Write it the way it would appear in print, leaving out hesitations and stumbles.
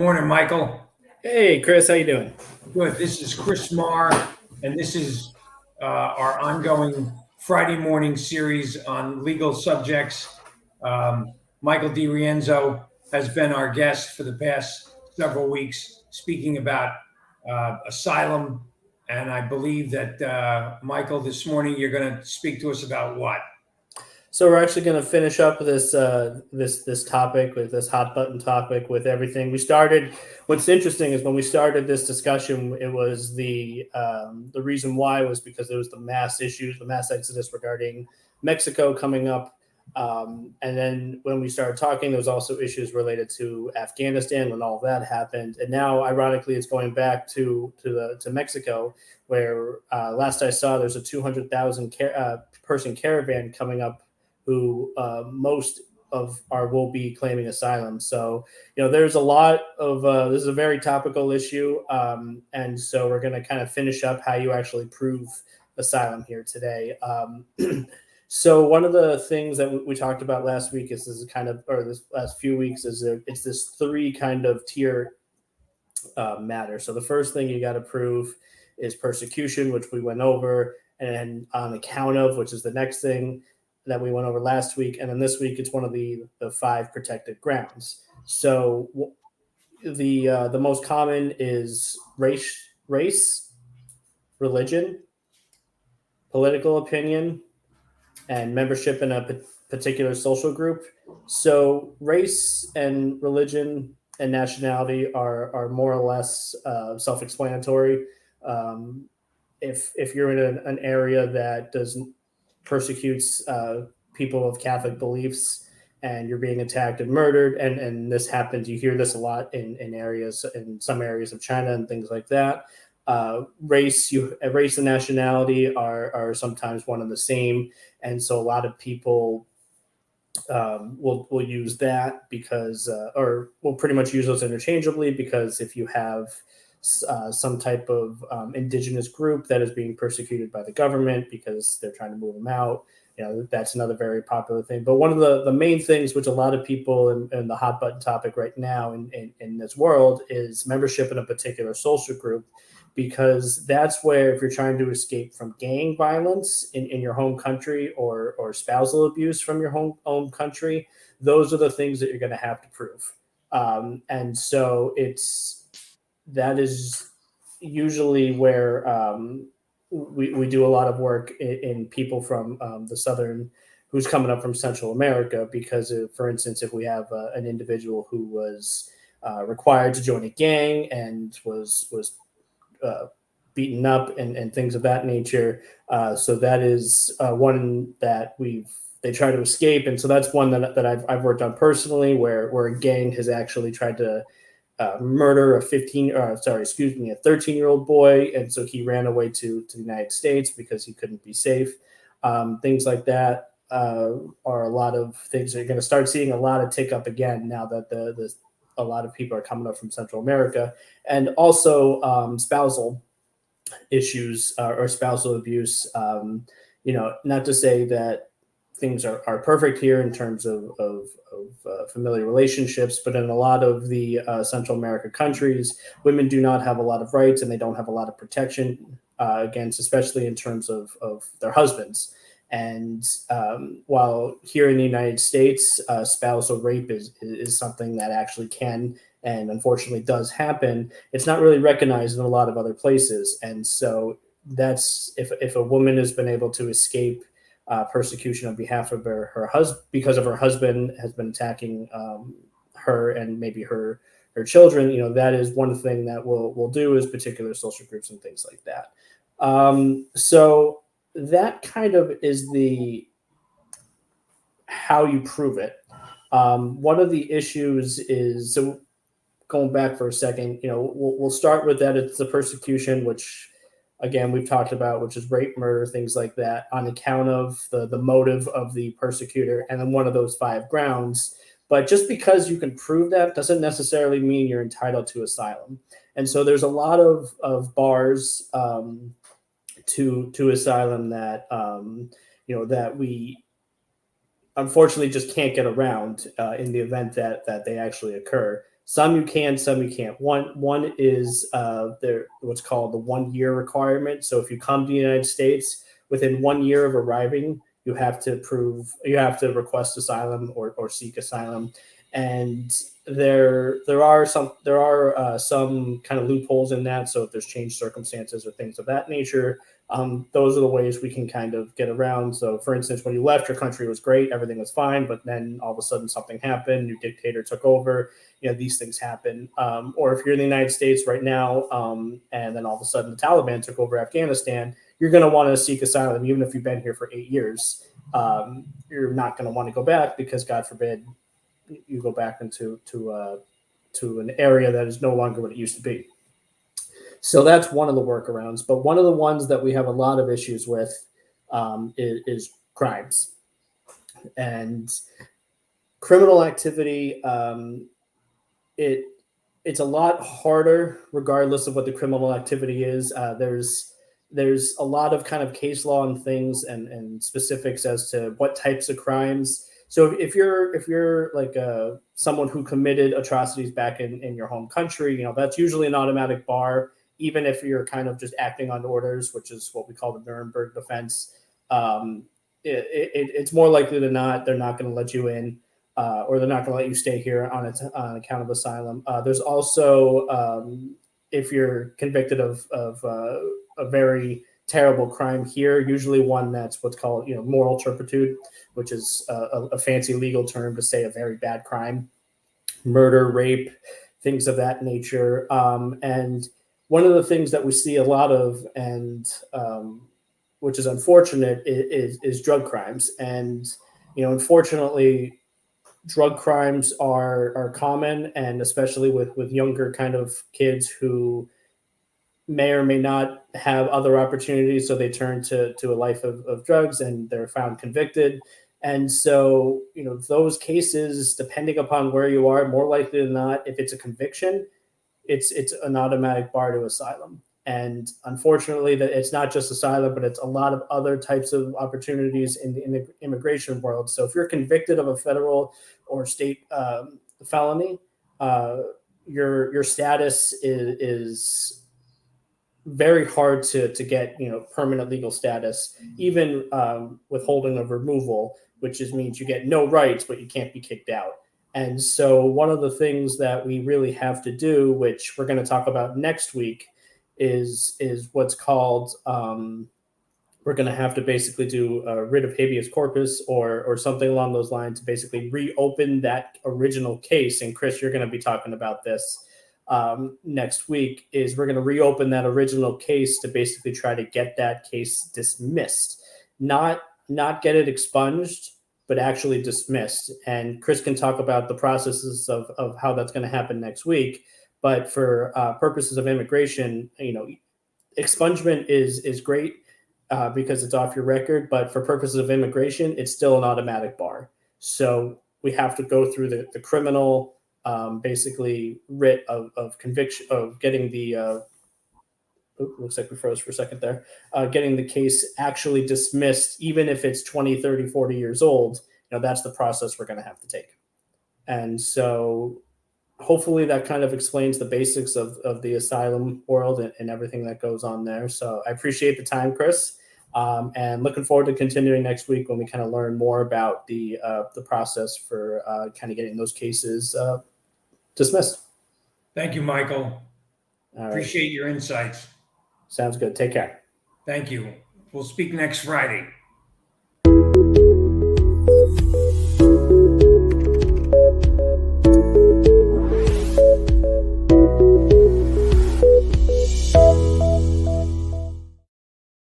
morning, Michael. Hey, Chris, how you doing? Good. This is Chris Maher, and this is our ongoing Friday morning series on legal subjects. Michael DiRienzo has been our guest for the past several weeks, speaking about asylum. And I believe that Michael, this morning you're going to speak to us about what? So we're actually going to finish up this topic with this hot button topic with everything we started. What's interesting is when we started this discussion, it was the reason why was because there was the mass issues, the mass exodus regarding Mexico coming up, and then when we started talking, there was also issues related to Afghanistan when all of that happened, and now ironically it's going back to Mexico, where last I saw there's a 200,000 person caravan coming up who most of our will be claiming asylum. So, there's a lot of this is a very topical issue. And so we're going to kind of finish up how you actually prove asylum here today. So one of the things that we talked about last week is this kind of, or this last few weeks is it's this three kind of tier matter. So the first thing you got to prove is persecution, which we went over, and on account of, which is the next thing that we went over last week, and then this week it's one of the five protected grounds. So the most common is race, religion, political opinion, and membership in a particular social group. So race and religion and nationality are more or less self-explanatory. If you're in an area that doesn't persecutes people of Catholic beliefs, and you're being attacked and murdered, and this happens. You hear this a lot in some areas of China and things like that. Race and nationality are sometimes one and the same, and so a lot of people will use that because, or will pretty much use those interchangeably, because if you have some type of indigenous group that is being persecuted by the government because they're trying to move them out, that's another very popular thing. But one of the main things which a lot of people in the hot button topic right now in this world is membership in a particular social group, because that's where, if you're trying to escape from gang violence in your home country, or spousal abuse from your home country, those are the things that you're going to have to prove. And so that is usually where we do a lot of work in people from the southern, who's coming up from Central America, because for instance, if we have an individual who was required to join a gang and was beaten up and things of that nature, so that is one that they try to escape, and so that's one that I've worked on personally, where a gang has actually tried to murder a 13-year-old boy, and so he ran away to the United States because he couldn't be safe. Things like that are a lot of things that you're going to start seeing a lot of tick up again now that a lot of people are coming up from Central America, and also spousal issues or spousal abuse. Not to say that things are perfect here in terms of familiar relationships, but in a lot of the Central America countries, women do not have a lot of rights, and they don't have a lot of protection against, especially in terms of their husbands. And while here in the United States, spousal rape is something that actually can and unfortunately does happen, it's not really recognized in a lot of other places. And so that's, if a woman has been able to escape persecution on behalf of her husband, because of her husband has been attacking her and maybe her children, that is one thing that we'll do, is particular social groups and things like that. So that kind of is how you prove it. One of the issues is, so going back for a second, we'll start with that. It's the persecution, which again we've talked about, which is rape, murder, things like that, on account of the motive of the persecutor, and then one of those five grounds. But just because you can prove that doesn't necessarily mean you're entitled to asylum. And so there's a lot of bars to asylum that that we unfortunately just can't get around in the event that they actually occur. Some you can, some you can't. One is what's called the 1 year requirement. So if you come to the United States within 1 year of arriving, you have to request asylum or seek asylum. And there are some kind of loopholes in that. So if there's changed circumstances or things of that nature, those are the ways we can kind of get around. So, for instance, when you left, your country was great, everything was fine, but then all of a sudden something happened, new dictator took over. These things happen. Or if you're in the United States right now, and then all of a sudden the Taliban took over Afghanistan, you're going to want to seek asylum, even if you've been here for 8 years. You're not going to want to go back because, God forbid, you go back into to an area that is no longer what it used to be. So that's one of the workarounds. But one of the ones that we have a lot of issues with is crimes and criminal activity. It's a lot harder, regardless of what the criminal activity is. There's a lot of kind of case law and things and specifics as to what types of crimes. So if you're like someone who committed atrocities back in your home country, that's usually an automatic bar, even if you're kind of just acting on orders, which is what we call the Nuremberg defense. It's more likely than not they're not going to let you in, or they're not going to let you stay here on account of asylum. There's also if you're convicted of a very terrible crime here, usually one that's what's called moral turpitude, which is a fancy legal term to say a very bad crime, murder, rape, things of that nature. And one of the things that we see a lot of, and which is unfortunate, is drug crimes. And unfortunately, drug crimes are common, and especially with younger kind of kids who may or may not have other opportunities, so they turn to a life of drugs and they're found convicted. And so those cases, depending upon where you are, more likely than not, if it's a conviction, it's an automatic bar to asylum. And unfortunately, that it's not just asylum, but it's a lot of other types of opportunities in the immigration world. So if you're convicted of a federal or state felony, your status is very hard to get permanent legal status, even withholding of removal, which means you get no rights, but you can't be kicked out. And so one of the things that we really have to do, which we're going to talk about next week, is what's called we're going to have to basically do a writ of habeas corpus or something along those lines to basically reopen that original case. And Chris, you're going to be talking about this next week. Is we're going to reopen that original case to basically try to get that case dismissed, not get it expunged, but actually dismissed. And Chris can talk about the processes of how that's going to happen next week. But for purposes of immigration, expungement is great because it's off your record. But for purposes of immigration, it's still an automatic bar. So we have to go through the criminal, basically writ of conviction, of getting the looks like we froze for a second there, getting the case actually dismissed, even if it's 20, 30, 40 years old. That's the process we're going to have to take. And so hopefully that kind of explains the basics of the asylum world and everything that goes on there. So I appreciate the time, Chris, and looking forward to continuing next week when we kind of learn more about the process for kind of getting those cases dismissed. Thank you, Michael. All right. Appreciate your insights. Sounds good. Take care. Thank you. We'll speak next Friday.